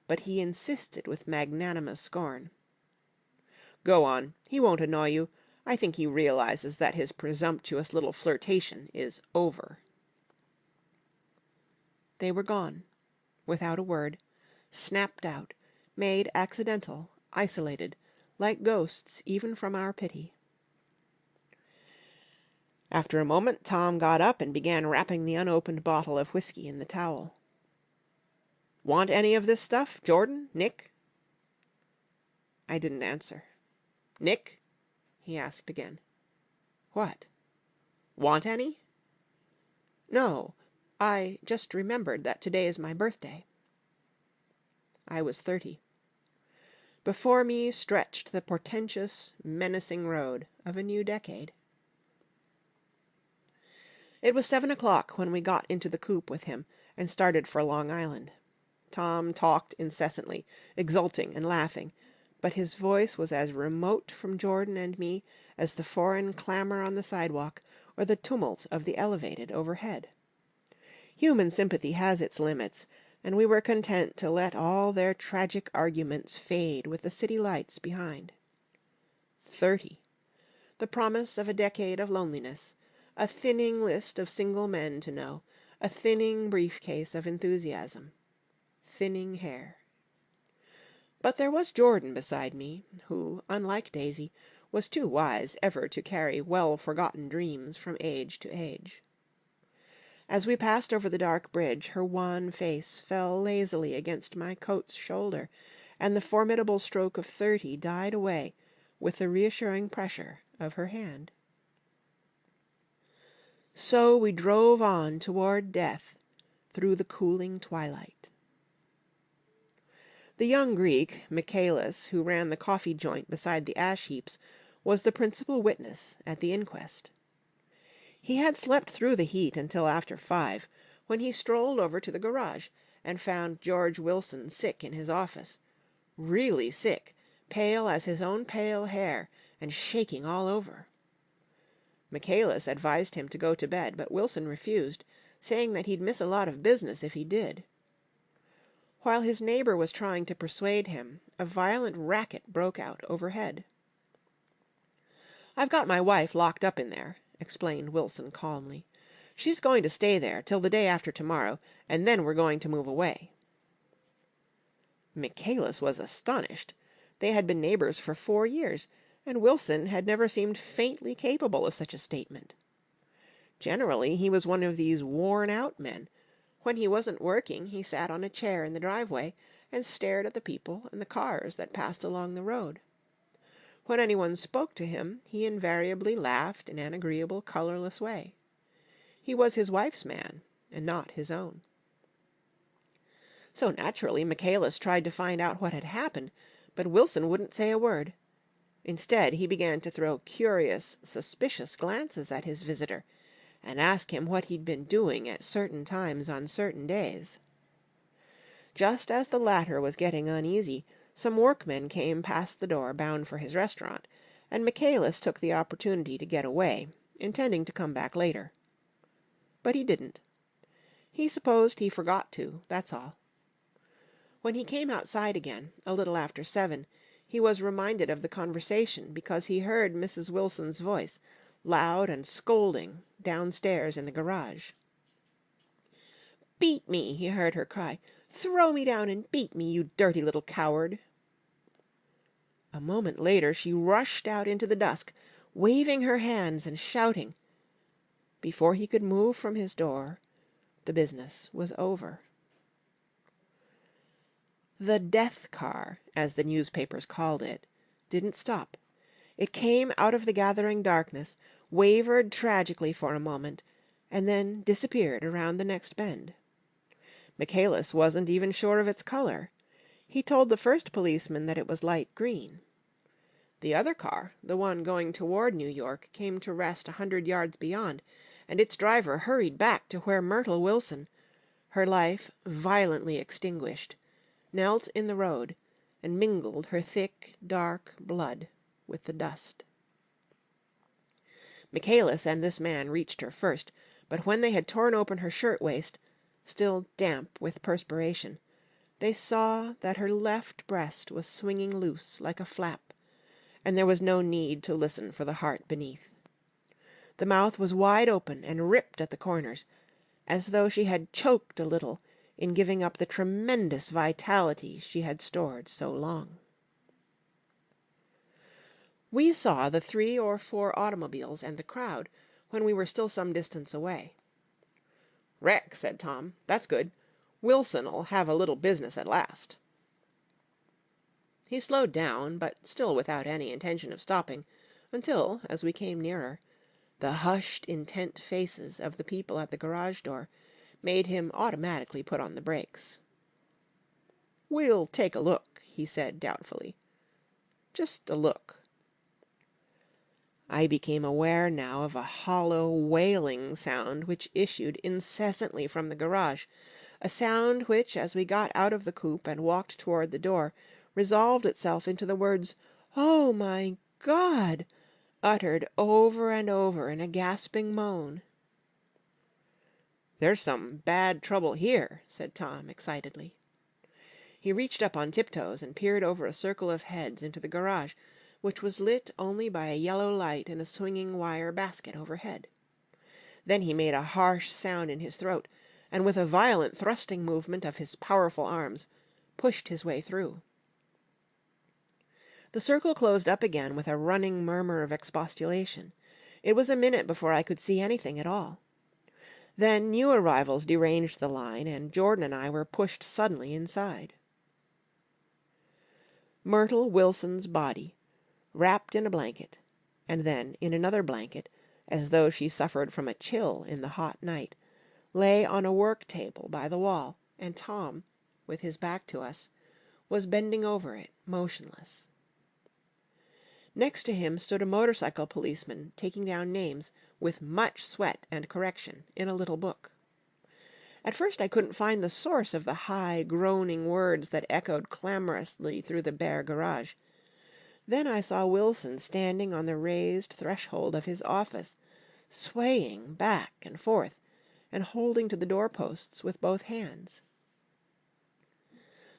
but he insisted with magnanimous scorn. "Go on. He won't annoy you. I think he realizes that his presumptuous little flirtation is over." They were gone, without a word, snapped out, made accidental, isolated, like ghosts even from our pity. After a moment Tom got up and began wrapping the unopened bottle of whiskey in the towel. "Want any of this stuff, Jordan? Nick?" I didn't answer. "Nick?" he asked again. "What?" "Want any?" "No. I just remembered that today is my birthday." I was 30. Before me stretched the portentous, menacing road of a new decade. It was 7 o'clock when we got into the coupe with him and started for Long Island. Tom talked incessantly, exulting and laughing, but his voice was as remote from Jordan and me as the foreign clamor on the sidewalk or the tumult of the elevated overhead. Human sympathy has its limits, and we were content to let all their tragic arguments fade with the city lights behind. 30. The promise of a decade of loneliness, a thinning list of single men to know, a thinning briefcase of enthusiasm, thinning hair. But there was Jordan beside me, who, unlike Daisy, was too wise ever to carry well-forgotten dreams from age to age. As we passed over the dark bridge, her wan face fell lazily against my coat's shoulder, and the formidable stroke of 30 died away with the reassuring pressure of her hand. So we drove on toward death through the cooling twilight. The young Greek, Michaelis, who ran the coffee joint beside the ash heaps, was the principal witness at the inquest. He had slept through the heat until after 5, when he strolled over to the garage and found George Wilson sick in his office. Really sick, pale as his own pale hair, and shaking all over. Michaelis advised him to go to bed, but Wilson refused, saying that he'd miss a lot of business if he did. While his neighbor was trying to persuade him, a violent racket broke out overhead. "I've got my wife locked up in there," explained Wilson calmly. "She's going to stay there till the day after tomorrow, and then we're going to move away." Michaelis was astonished. They had been neighbors for 4 years, and Wilson had never seemed faintly capable of such a statement. Generally, he was one of these worn-out men. When he wasn't working, he sat on a chair in the driveway and stared at the people and the cars that passed along the road. When anyone spoke to him, he invariably laughed in an agreeable, colorless way. He was his wife's man, and not his own. So naturally, Michaelis tried to find out what had happened, but Wilson wouldn't say a word. Instead, he began to throw curious, suspicious glances at his visitor, and ask him what he'd been doing at certain times on certain days. Just as the latter was getting uneasy, some workmen came past the door bound for his restaurant, and Michaelis took the opportunity to get away, intending to come back later. But he didn't. He supposed he forgot to, that's all. When he came outside again, a little after 7, he was reminded of the conversation because he heard Mrs. Wilson's voice, loud and scolding, downstairs in the garage. "Beat me!" he heard her cry. "Throw me down and beat me, you dirty little coward!" A moment later she rushed out into the dusk, waving her hands and shouting. Before he could move from his door, the business was over. The death car, as the newspapers called it, didn't stop. It came out of the gathering darkness, wavered tragically for a moment, and then disappeared around the next bend. Michaelis wasn't even sure of its color. He told the first policeman that it was light green. The other car, the one going toward New York, came to rest 100 yards beyond, and its driver hurried back to where Myrtle Wilson, her life violently extinguished, knelt in the road and mingled her thick, dark blood with the dust. Michaelis and this man reached her first, but when they had torn open her shirtwaist, still damp with perspiration, they saw that her left breast was swinging loose like a flap, and there was no need to listen for the heart beneath. The mouth was wide open and ripped at the corners, as though she had choked a little in giving up the tremendous vitality she had stored so long. We saw the 3 or 4 automobiles and the crowd when we were still some distance away. "Wreck," said Tom. "That's good. Wilson'll have a little business at last." He slowed down, but still without any intention of stopping, until, as we came nearer, the hushed, intent faces of the people at the garage door made him automatically put on the brakes. "We'll take a look," he said doubtfully. "Just a look." I became aware now of a hollow, wailing sound which issued incessantly from the garage, a sound which, as we got out of the coupe and walked toward the door, resolved itself into the words, "Oh, my God!" uttered over and over in a gasping moan. "There's some bad trouble here," said Tom excitedly. He reached up on tiptoes and peered over a circle of heads into the garage, which was lit only by a yellow light in a swinging wire basket overhead. Then he made a harsh sound in his throat, and with a violent thrusting movement of his powerful arms, pushed his way through. The circle closed up again with a running murmur of expostulation. It was a minute before I could see anything at all. Then new arrivals deranged the line, and Jordan and I were pushed suddenly inside. Myrtle Wilson's body, wrapped in a blanket, and then in another blanket, as though she suffered from a chill in the hot night, lay on a work table by the wall, and Tom, with his back to us, was bending over it, motionless. Next to him stood a motorcycle policeman taking down names, with much sweat and correction, in a little book. At first I couldn't find the source of the high, groaning words that echoed clamorously through the bare garage. Then I saw Wilson standing on the raised threshold of his office, swaying back and forth, and holding to the doorposts with both hands.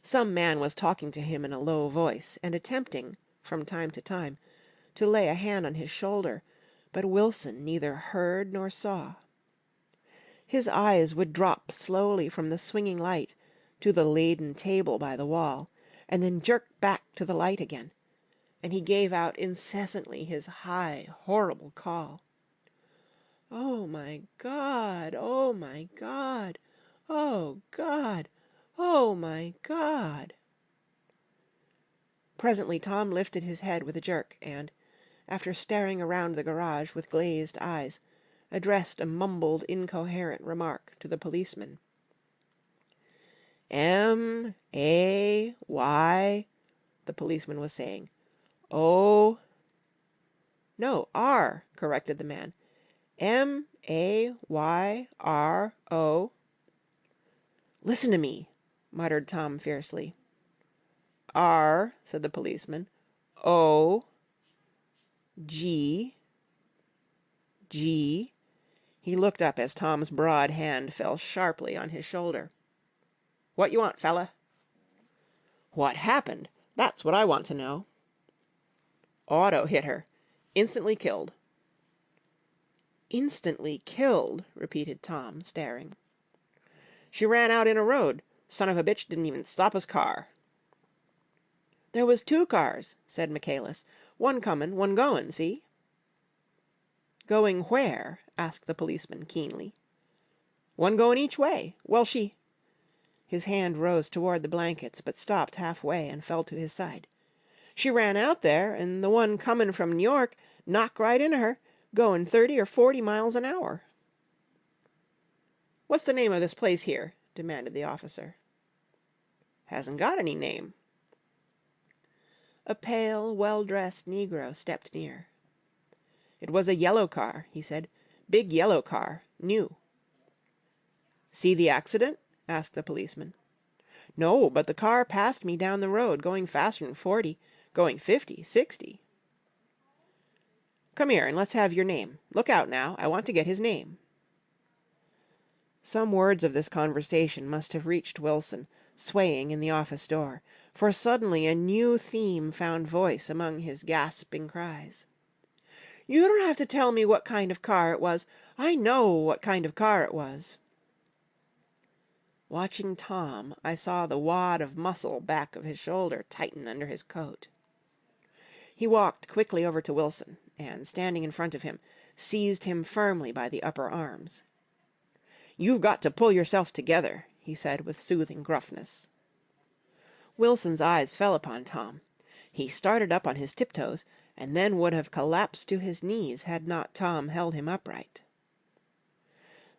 Some man was talking to him in a low voice, and attempting, from time to time, to lay a hand on his shoulder, but Wilson neither heard nor saw. His eyes would drop slowly from the swinging light to the laden table by the wall, and then jerk back to the light again, and he gave out incessantly his high, horrible call. "Oh, my God! Oh, my God! Oh, God! Oh, my God!" Presently Tom lifted his head with a jerk, and, after staring around the garage with glazed eyes, addressed a mumbled, incoherent remark to the policeman. "M-A-Y," the policeman was saying. "O—" "No, R," corrected the man. "M-A-Y-R-O." "Listen to me," muttered Tom fiercely. "R," said the policeman. "O—G—" "G." He looked up as Tom's broad hand fell sharply on his shoulder. "What you want, fella?" "What happened? That's what I want to know." "Auto hit her. Instantly killed." "Instantly killed," repeated Tom, staring. "She ran out in a road. Son of a bitch didn't even stop his car." "There was two cars," said Michaelis. "One comin', one goin', see?" "Going where?" asked the policeman keenly. "One goin' each way. Well, she—" His hand rose toward the blankets, but stopped halfway and fell to his side. "She ran out there, and the one comin' from N'York knocked right into her, goin' 30 or 40 miles an hour." "What's the name of this place here?" demanded the officer. "Hasn't got any name." A pale, well-dressed negro stepped near. "It was a yellow car," he said. "Big yellow car. New." "See the accident?" asked the policeman. "No, but the car passed me down the road, going faster'n 40, going 50, 60. "Come here and let's have your name. Look out now, I want to get his name." Some words of this conversation must have reached Wilson, swaying in the office door, for suddenly a new theme found voice among his gasping cries. "You don't have to tell me what kind of car it was. I know what kind of car it was." Watching Tom, I saw the wad of muscle back of his shoulder tighten under his coat. He walked quickly over to Wilson, and, standing in front of him, seized him firmly by the upper arms. "You've got to pull yourself together," he said with soothing gruffness. Wilson's eyes fell upon Tom. He started up on his tiptoes, and then would have collapsed to his knees had not Tom held him upright.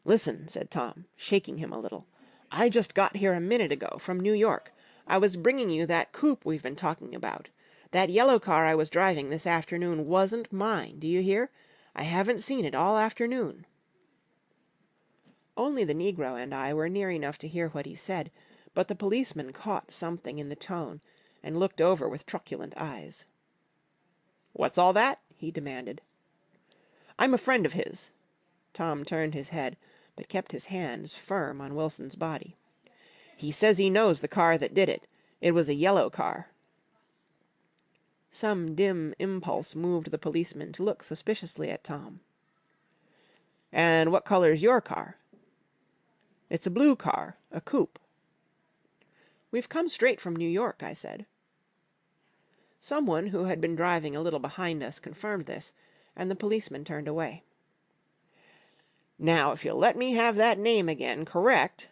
"Listen," said Tom, shaking him a little. "I just got here a minute ago from New York. I was bringing you that coupe we've been talking about. That yellow car I was driving this afternoon wasn't mine, do you hear? I haven't seen it all afternoon." Only the negro and I were near enough to hear what he said, but the policeman caught something in the tone and looked over with truculent eyes. "What's all that?" he demanded. "I'm a friend of his." Tom turned his head, but kept his hands firm on Wilson's body. "He says he knows the car that did it. It was a yellow car." Some dim impulse moved the policeman to look suspiciously at Tom. "And what color's your car?" "It's a blue car, a coupe." "We've come straight from New York," I said. Someone who had been driving a little behind us confirmed this, and the policeman turned away. "Now, if you'll let me have that name again correct—"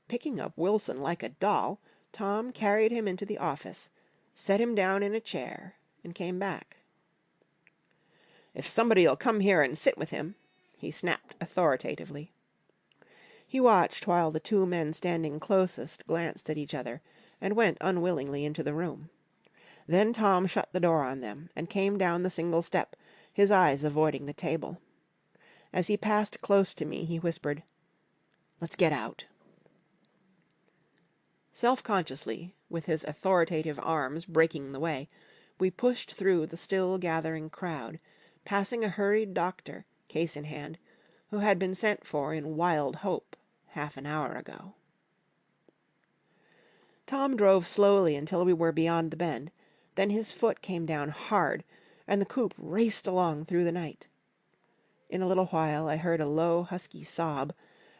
Picking up Wilson like a doll, Tom carried him into the office, set him down in a chair, and came back. "If somebody'll come here and sit with him," he snapped authoritatively. He watched while the two men standing closest glanced at each other and went unwillingly into the room. Then Tom shut the door on them and came down the single step, his eyes avoiding the table. As he passed close to me, he whispered, "Let's get out." Self-consciously, with his authoritative arms breaking the way, we pushed through the still gathering crowd, passing a hurried doctor, case in hand, who had been sent for in wild hope half an hour ago. Tom drove slowly until we were beyond the bend, then his foot came down hard, and the coupe raced along through the night. In a little while I heard a low, husky sob,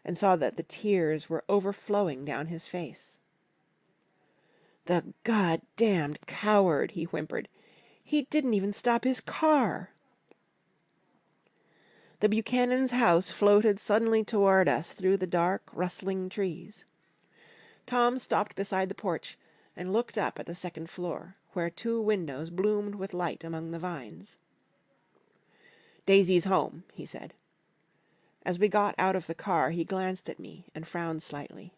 and saw that the tears were overflowing down his face. "The goddamned coward!" he whimpered. "He didn't even stop his car!" The Buchanans' house floated suddenly toward us through the dark, rustling trees. Tom stopped beside the porch and looked up at the second floor, where 2 windows bloomed with light among the vines. "Daisy's home," he said. As we got out of the car he glanced at me and frowned slightly.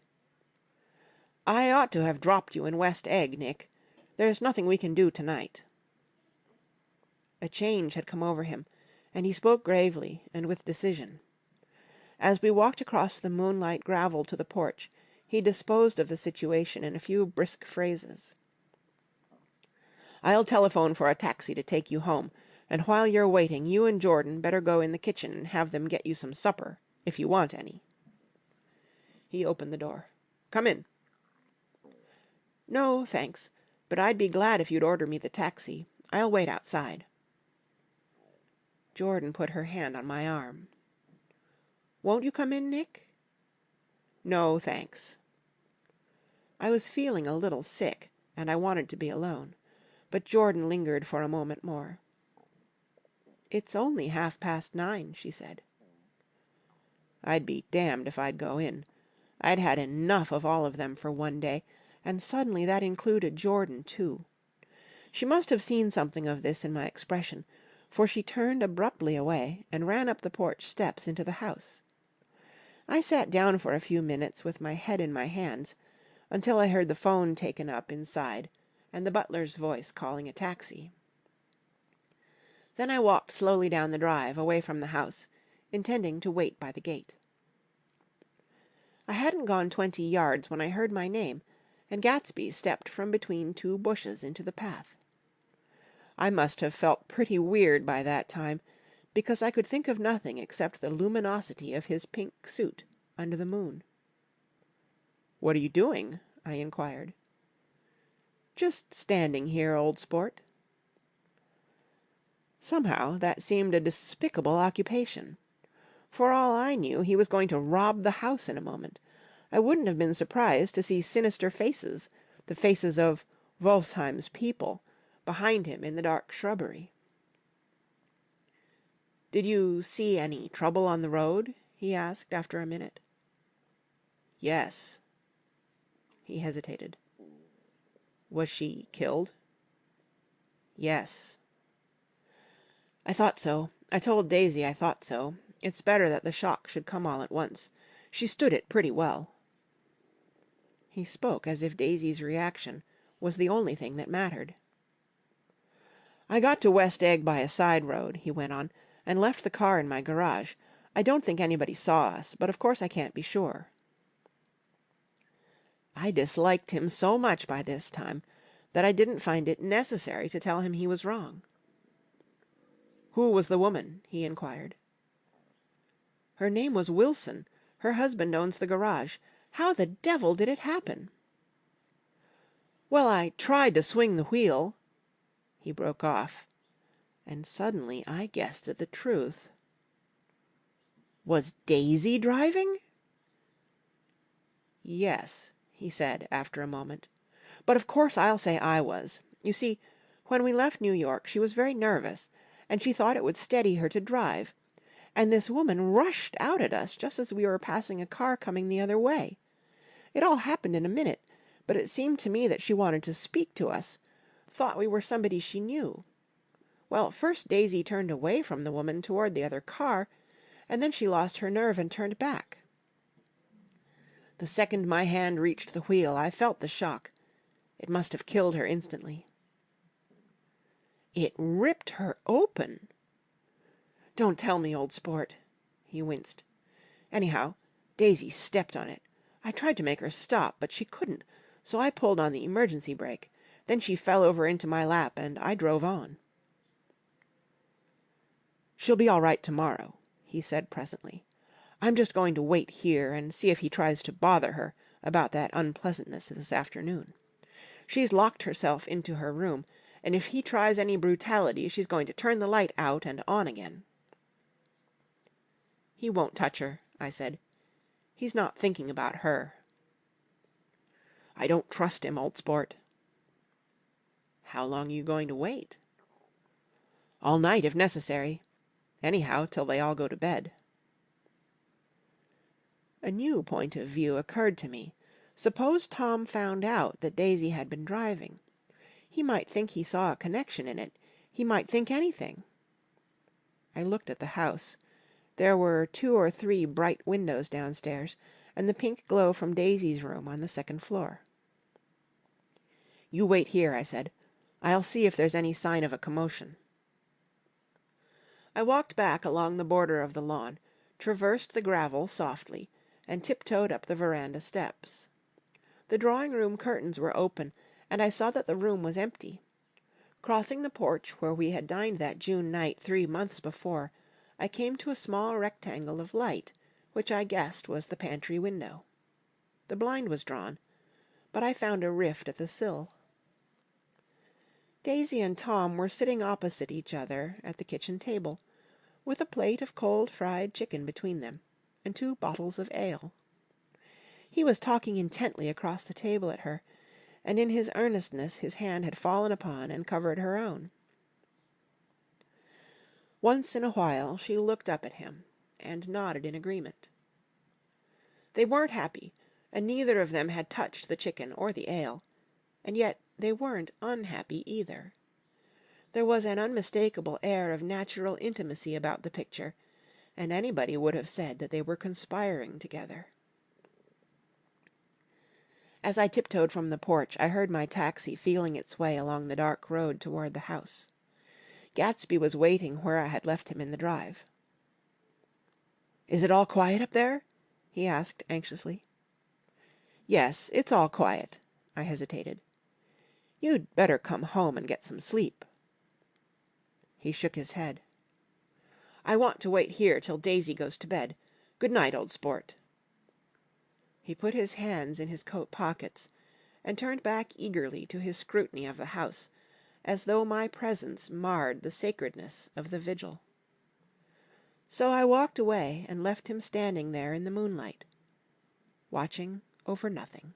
"I ought to have dropped you in West Egg, Nick. There's nothing we can do tonight." A change had come over him, and he spoke gravely and with decision. As we walked across the moonlight gravel to the porch, he disposed of the situation in a few brisk phrases. "I'll telephone for a taxi to take you home, and while you're waiting you and Jordan better go in the kitchen and have them get you some supper, if you want any." He opened the door. "Come in." "No, thanks, but I'd be glad if you'd order me the taxi. I'll wait outside." Jordan put her hand on my arm. "Won't you come in, Nick?" "No, thanks." I was feeling a little sick, and I wanted to be alone, but Jordan lingered for a moment more. "It's only 9:30, she said. I'd be damned if I'd go in. I'd had enough of all of them for one day, and suddenly that included Jordan, too. She must have seen something of this in my expression, for she turned abruptly away and ran up the porch steps into the house. I sat down for a few minutes with my head in my hands, until I heard the phone taken up inside and the butler's voice calling a taxi. Then I walked slowly down the drive away from the house, intending to wait by the gate. I hadn't gone 20 yards when I heard my name, and Gatsby stepped from between 2 bushes into the path. I must have felt pretty weird by that time, because I could think of nothing except the luminosity of his pink suit under the moon. "What are you doing?" I inquired. "Just standing here, old sport." Somehow that seemed a despicable occupation. For all I knew, he was going to rob the house in a moment. I wouldn't have been surprised to see sinister faces, the faces of Wolfsheim's people, behind him in the dark shrubbery. "Did you see any trouble on the road?" he asked after a minute. "Yes." He hesitated. "Was she killed?" "Yes." "I thought so. I told Daisy I thought so. It's better that the shock should come all at once. She stood it pretty well." He spoke as if Daisy's reaction was the only thing that mattered. "I got to West Egg by a side road," he went on, "and left the car in my garage. I don't think anybody saw us, but of course I can't be sure." I disliked him so much by this time that I didn't find it necessary to tell him he was wrong. "Who was the woman?" he inquired. "Her name was Wilson. Her husband owns the garage. How the devil did it happen?" "Well, I tried to swing the wheel." He broke off, and suddenly I guessed at the truth. "Was Daisy driving?" "Yes," he said after a moment. "But of course I'll say I was. You see, when we left New York she was very nervous, and she thought it would steady her to drive. And this woman rushed out at us just as we were passing a car coming the other way. It all happened in a minute, but it seemed to me that she wanted to speak to us, thought we were somebody she knew. Well, first Daisy turned away from the woman toward the other car, and then she lost her nerve and turned back. The second my hand reached the wheel, I felt the shock. It must have killed her instantly." "It ripped her open." "Don't tell me, old sport." He winced. "Anyhow, Daisy stepped on it. I tried to make her stop, but she couldn't, so I pulled on the emergency brake. Then she fell over into my lap, and I drove on." "She'll be all right tomorrow," he said presently. "I'm just going to wait here and see if he tries to bother her about that unpleasantness this afternoon. She's locked herself into her room, and if he tries any brutality, she's going to turn the light out and on again." "He won't touch her," I said. "He's not thinking about her." "I don't trust him, old sport." "How long are you going to wait?" "All night, if necessary. Anyhow, till they all go to bed." A new point of view occurred to me. Suppose Tom found out that Daisy had been driving. He might think he saw a connection in it. He might think anything. I looked at the house. There were 2 or 3 bright windows downstairs, and the pink glow from Daisy's room on the second floor. "You wait here," I said. "I'll see if there's any sign of a commotion." I walked back along the border of the lawn, traversed the gravel softly, and tiptoed up the veranda steps. The drawing-room curtains were open, and I saw that the room was empty. Crossing the porch where we had dined that June night 3 months before, I came to a small rectangle of light, which I guessed was the pantry window. The blind was drawn, but I found a rift at the sill. Daisy and Tom were sitting opposite each other at the kitchen table, with a plate of cold fried chicken between them, and 2 bottles of ale. He was talking intently across the table at her, and in his earnestness his hand had fallen upon and covered her own. Once in a while she looked up at him, and nodded in agreement. They weren't happy, and neither of them had touched the chicken or the ale, and yet they weren't unhappy either. There was an unmistakable air of natural intimacy about the picture, and anybody would have said that they were conspiring together. As I tiptoed from the porch, I heard my taxi feeling its way along the dark road toward the house. Gatsby was waiting where I had left him in the drive. "Is it all quiet up there?" he asked anxiously. "Yes, it's all quiet." I hesitated. "You'd better come home and get some sleep." He shook his head. "I want to wait here till Daisy goes to bed. Good night, old sport." He put his hands in his coat pockets, and turned back eagerly to his scrutiny of the house, as though my presence marred the sacredness of the vigil. So I walked away and left him standing there in the moonlight, watching over nothing.